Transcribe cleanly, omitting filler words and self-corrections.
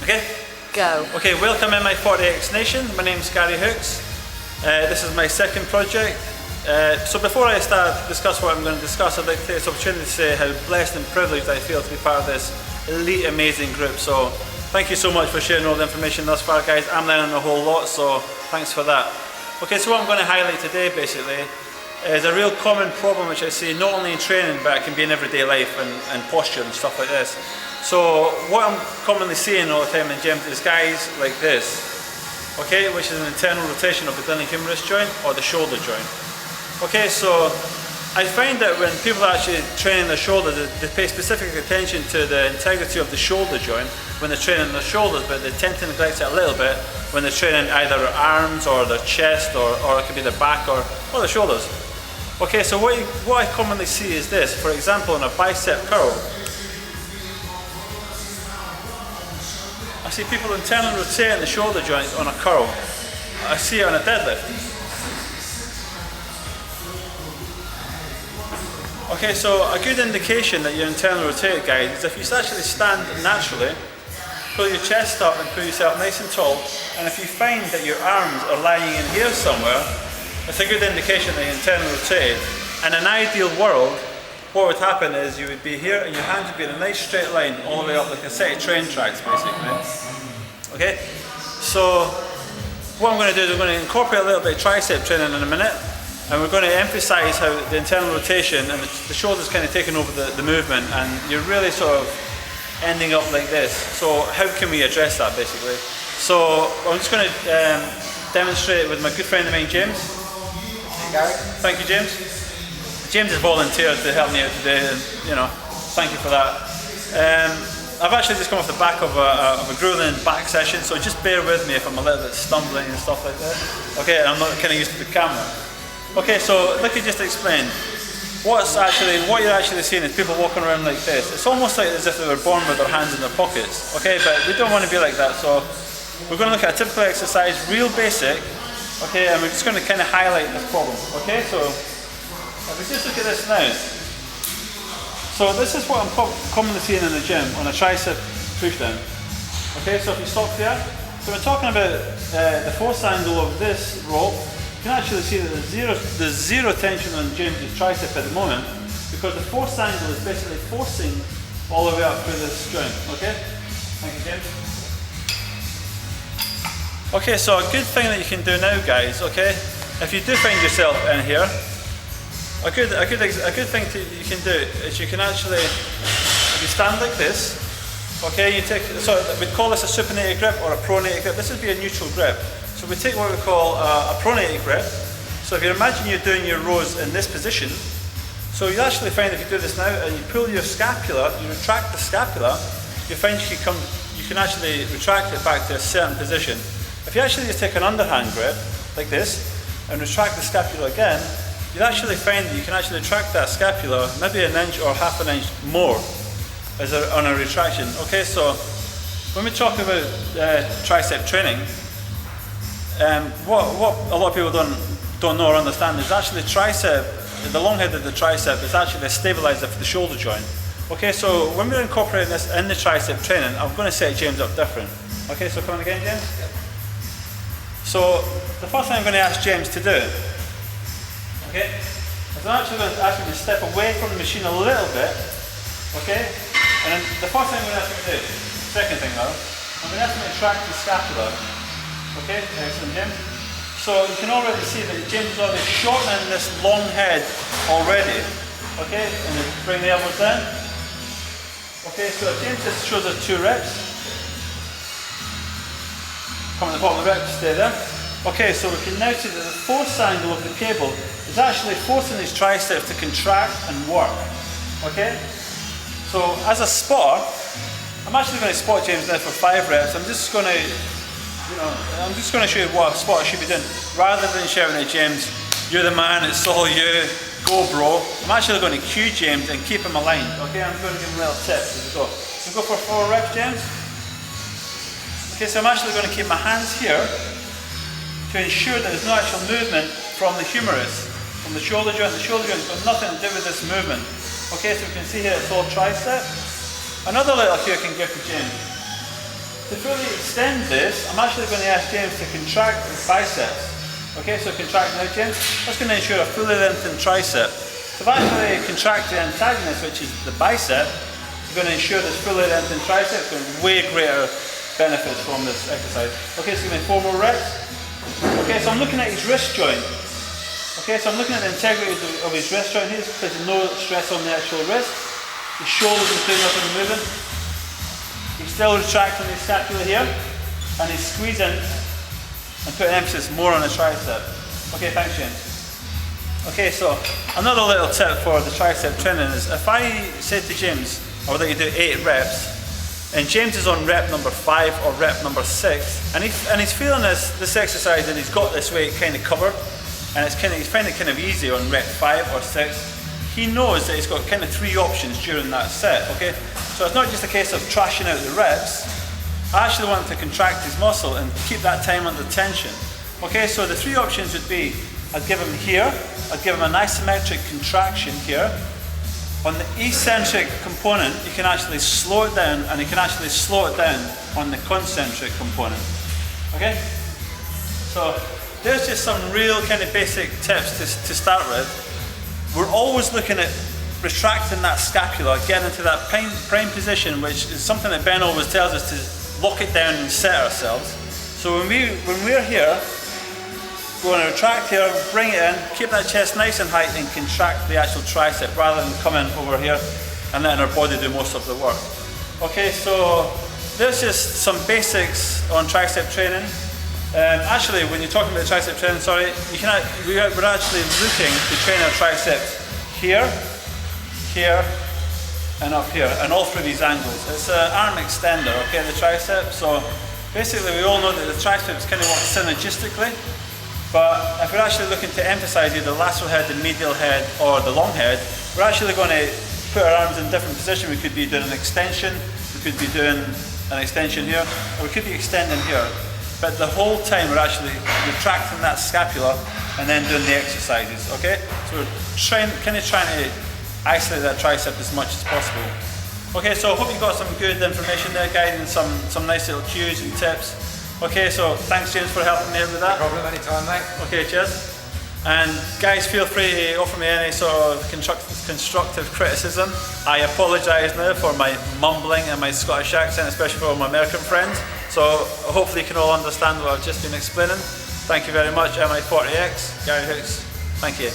Okay? Go. Okay, welcome MI40 Nation. My name's Gary Hooks. This is my second project. So before I start to discuss what I'm going to discuss, I'd like to take this opportunity to say how blessed and privileged I feel to be part of this elite, amazing group. So thank you so much for sharing all the information thus far, guys. I'm learning a whole lot, so thanks for that. Okay, so what I'm going to highlight today, basically, is a real common problem which I see not only in training, but it can be in everyday life and posture and stuff like this. So what I'm commonly seeing all the time in gyms is guys like this, okay, which is an internal rotation of the glenohumerus joint or the shoulder joint. Okay, so I find that when people are actually training their shoulder, they pay specific attention to the integrity of the shoulder joint when they're training their shoulders, but they tend to neglect it a little bit when they're training either their arms or their chest or it could be their back or their shoulders. Okay, so what I commonly see is this. For example, in a bicep curl, I see people internally rotating the shoulder joint on a curl. I see it on a deadlift. Okay, so a good indication that you're internally rotated, guys, is if you actually stand naturally, pull your chest up and pull yourself nice and tall, and if you find that your arms are lying in here somewhere, it's a good indication that you're internally rotated. In an ideal world, what would happen is you would be here and your hands would be in a nice straight line all the way up like a set of train tracks, basically. Okay, so what I'm going to do is I'm going to incorporate a little bit of tricep training in a minute, and we're going to emphasize how the internal rotation and the shoulders kind of taking over the movement, and you're really sort of ending up like this. So how can we address that, basically? So I'm just going to demonstrate it with my good friend of mine, James. Hey, Gary. Thank you, James. James has volunteered to help me out today, and thank you for that. I've actually just come off the back of a grueling back session, so just bear with me if I'm a little bit stumbling and stuff like that. Okay, and I'm not kind of used to the camera. Okay, so like I just explained, what you're actually seeing is people walking around like this. It's almost like as if they were born with their hands in their pockets. Okay, but we don't want to be like that, so we're going to look at a typical exercise, real basic. Okay, and we're just going to kind of highlight this problem. Okay, so if we just look at this now. So this is what I'm commonly seeing in the gym on a tricep push down. Okay, so if you stop here, so we're talking about the force angle of this rope. You can actually see that there's zero tension on James's tricep at the moment because the force angle is basically forcing all the way up through this joint. Okay, thank you, James. Okay, so a good thing that you can do now, guys. Okay, if you do find yourself in here, a good thing you can do is you can actually, if you stand like this, okay, we call this a supinated grip or a pronated grip. This would be a neutral grip. So we take what we call a pronated grip. So if you imagine you're doing your rows in this position, so you actually find if you do this now and you pull your scapula, you retract the scapula, you find you can actually retract it back to a certain position. If you actually just take an underhand grip like this and retract the scapula again, you'll actually find that you can actually retract that scapula maybe an inch or half an inch more on a retraction. Okay, so when we talk about tricep training, what a lot of people don't know or understand is actually the long head of the tricep is actually a stabilizer for the shoulder joint. Okay, so when we're incorporating this in the tricep training, I'm going to set James up different. Okay, so come on again, James. So the first thing I'm going to ask James to do, okay, is I'm actually going to ask him to step away from the machine a little bit, okay, and then the first thing I'm going to ask him to do, second thing though, I'm going to ask him to retract the scapula. Okay, excellent, James. So you can already see that James is already shortening this long head already. Okay, and then bring the elbows down. Okay, so James just shows us 2 reps. Come at the bottom of the rep, stay there. Okay, so we can now see that the force angle of the cable is actually forcing these triceps to contract and work. Okay, so as a spotter, I'm actually going to spot James now for 5 reps. I'm just going to show you what a spotter should be doing. Rather than shouting at James, you're the man, it's all you, go bro. I'm actually going to cue James and keep him aligned. Okay, I'm going to give him little tips as we go. So go for 4 reps, James. Okay, so I'm actually going to keep my hands here to ensure that there's no actual movement from the humerus, from the shoulder joint. The shoulder joint's got nothing to do with this movement. Okay, so we can see here it's all tricep. Another little cue I can give to James to fully extend this, I'm actually going to ask James to contract his biceps. Okay, so contract now, James. That's going to ensure a fully lengthened tricep. So if I actually contract the antagonist, which is the bicep, we're going to ensure this fully lengthened tricep, going way greater benefits from this exercise. Okay, so give me 4 more reps. Okay, so I'm looking at his wrist joint. Okay, so I'm looking at the integrity of his wrist joint here because there's no stress on the actual wrist. His shoulders are doing nothing moving. He's still retracting his scapula here, and he's squeezing and putting emphasis more on the tricep. Okay, thanks, James. Okay, so another little tip for the tricep training is if I say to James, I would like you to do 8 reps, and James is on rep number 5 or rep number 6, and he's feeling this exercise and he's got this weight kind of covered, and he's finding it kind of easy on rep 5 or 6, he knows that he's got kind of 3 options during that set, okay? So it's not just a case of trashing out the reps, I actually want him to contract his muscle and keep that time under tension. Okay, so the 3 options would be, I'd give him here, I'd give him an isometric contraction here. On the eccentric component, you can actually slow it down, and you can actually slow it down on the concentric component. Okay? So there's just some real kind of basic tips to start with. We're always looking at retracting that scapula, getting into that prime position, which is something that Ben always tells us to lock it down and set ourselves. So when we're here, we want to retract here, bring it in, keep that chest nice and high, and contract the actual tricep rather than coming over here and letting our body do most of the work. Okay, so there's just some basics on tricep training. Actually, when you're talking about tricep training, we're actually looking to train our triceps here, here, and up here, and all through these angles. It's an arm extender, okay, the tricep. So basically, we all know that the triceps kind of work synergistically. But if we're actually looking to emphasize either the lateral head, the medial head, or the long head, we're actually going to put our arms in different positions. We could be doing an extension, we could be doing an extension here, or we could be extending here. But the whole time we're actually retracting that scapula and then doing the exercises, okay? So we're kind of trying to isolate that tricep as much as possible. Okay, so I hope you got some good information there, guys, and some nice little cues and tips. Okay, so thanks, James, for helping me out with that. No problem, anytime, mate. Okay, cheers. And guys, feel free to offer me any sort of constructive criticism. I apologise now for my mumbling and my Scottish accent, especially for my American friends. So hopefully you can all understand what I've just been explaining. Thank you very much, MI40X, Gary Hooks. Thank you.